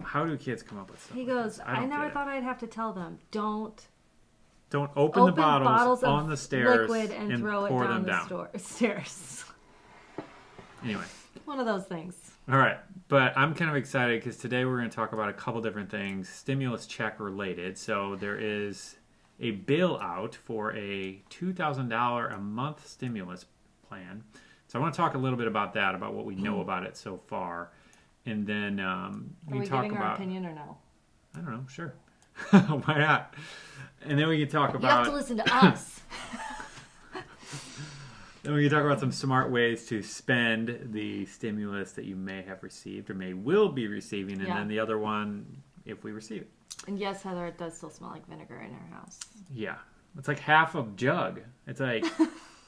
How do kids come up with stuff? He like goes, this? I never thought I'd have to tell them. Don't open the bottles of on the stairs liquid and throw pour it down them the stairs. Anyway. One of those things. All right. But I'm kind of excited because today we're going to talk about a couple different things, stimulus check related. So there is a bill out for a $2,000 a month stimulus plan. So I want to talk a little bit about that, about what we know about it so far. And then we talk giving about... our opinion or no? I don't know. Sure. Why not? And then we can talk about... You have to listen to us. Then we can talk about some smart ways to spend the stimulus that you may have received or will be receiving. And then the other one, if we receive it. And yes, Heather, it does still smell like vinegar in our house. Yeah. It's like half a jug. It's like...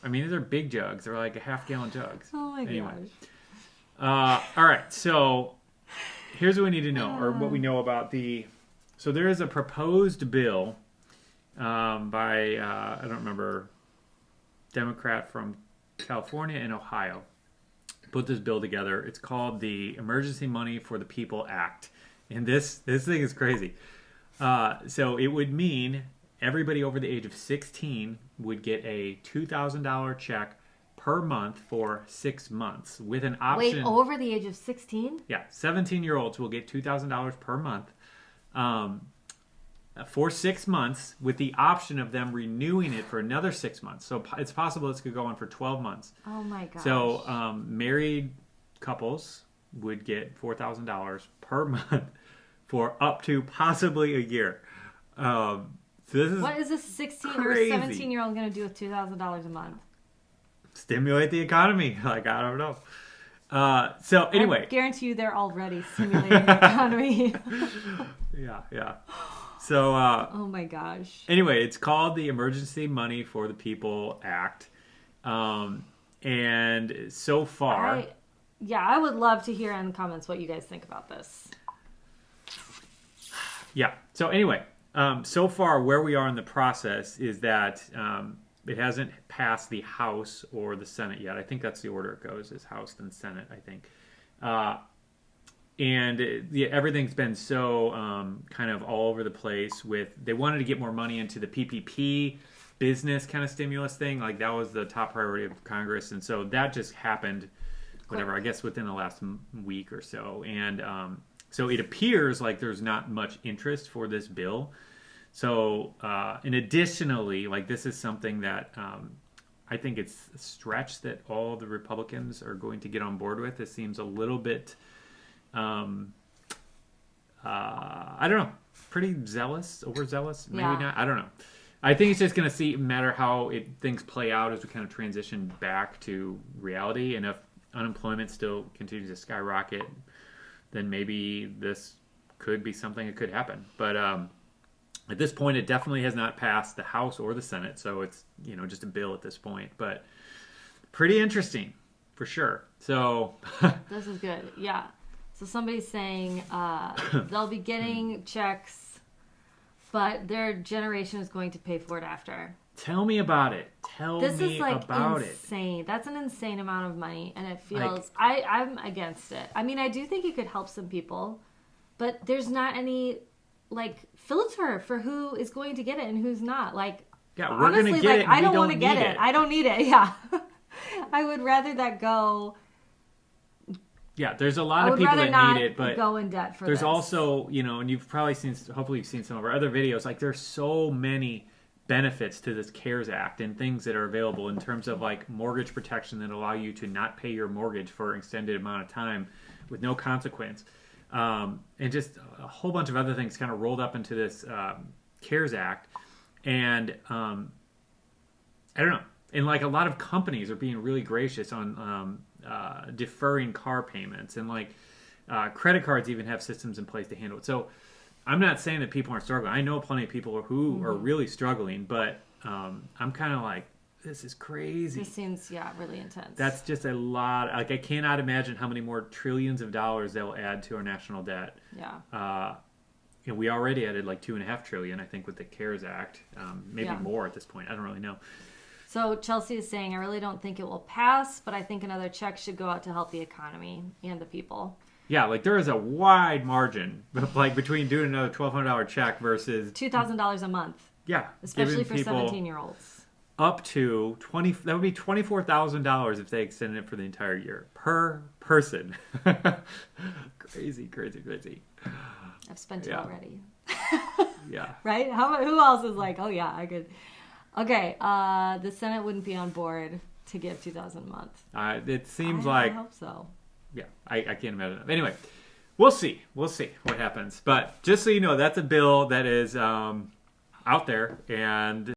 I mean, these are big jugs. They're like a half-gallon jugs. Oh, my gosh. All right. So here's what we need to know, or what we know about the... So there is a proposed bill by, I don't remember, Democrat from California and Ohio. Put this bill together. It's called the Emergency Money for the People Act. And this thing is crazy. So it would mean everybody over the age of 16 would get a $2,000 check per month for 6 months with an option. Wait, over the age of 16? Yeah, 17-year-olds will get $2,000 per month for 6 months with the option of them renewing it for another 6 months. So it's possible this could go on for 12 months. Oh, my gosh. So married couples would get $4,000 per month for up to possibly a year. So this is what is a 16 crazy. or 17-year-old going to do with $2,000 a month? Stimulate the economy. Like, I don't know. So anyway. I guarantee you they're already stimulating the economy. Yeah. So, oh my gosh. Anyway, it's called the Emergency Money for the People Act. And so far... I would love to hear in the comments what you guys think about this. Yeah. So anyway, so far where we are in the process is that it hasn't passed the House or the Senate yet. I think that's the order it goes, is House then Senate, I think. And everything's been so kind of all over the place with, they wanted to get more money into the PPP business kind of stimulus thing. Like that was the top priority of Congress. And so that just happened, whatever, I guess within the last week or so. And so it appears like there's not much interest for this bill. So, and additionally, like this is something that I think it's a stretch that all the Republicans are going to get on board with. It seems a little bit, I don't know, pretty zealous, overzealous, maybe not. I don't know. I think it's just going to matter how things play out as we kind of transition back to reality. And if unemployment still continues to skyrocket, then maybe this could be something that could happen. But at this point, it definitely has not passed the House or the Senate, so it's just a bill at this point. But pretty interesting, for sure. So this is good, yeah. So somebody's saying they'll be getting checks, but their generation is going to pay for it after. Tell me about it. This is like insane. That's an insane amount of money, and it feels I'm against it. I mean, I do think it could help some people, but there's not any filter for who is going to get it and who's not. Yeah, we're honestly, gonna get it. I don't want to get it. I don't need it. Yeah, I would rather that go. Yeah, there's a lot of people that need it, but go in debt for there's this. Also, and you've probably hopefully you've seen some of our other videos. Like, there's so many benefits to this CARES Act and things that are available in terms of mortgage protection that allow you to not pay your mortgage for an extended amount of time with no consequence, and just a whole bunch of other things kind of rolled up into this CARES Act. And I don't know, and a lot of companies are being really gracious on deferring car payments, and credit cards even have systems in place to handle it. So I'm not saying that people aren't struggling. I know plenty of people who are really struggling, but I'm kind of this is crazy. This seems, really intense. That's just a lot. I cannot imagine how many more trillions of dollars they'll add to our national debt. Yeah. We already added $2.5 trillion, I think, with the CARES Act. Maybe more at this point. I don't really know. So Chelsea is saying, I really don't think it will pass, but I think another check should go out to help the economy and the people. Yeah, like there is a wide margin, like between doing another $1,200 check versus $2,000 a month. Yeah, especially for 17-year-olds. Up to 20. That would be $24,000 if they extended it for the entire year per person. Crazy. I've spent it already. Yeah. Right? Who else is like, oh yeah, I could. Okay, the Senate wouldn't be on board to give $2,000 a month. It seems like. I hope so. Yeah, I can't imagine it. Anyway, we'll see what happens. But just so you know, that's a bill that is out there, and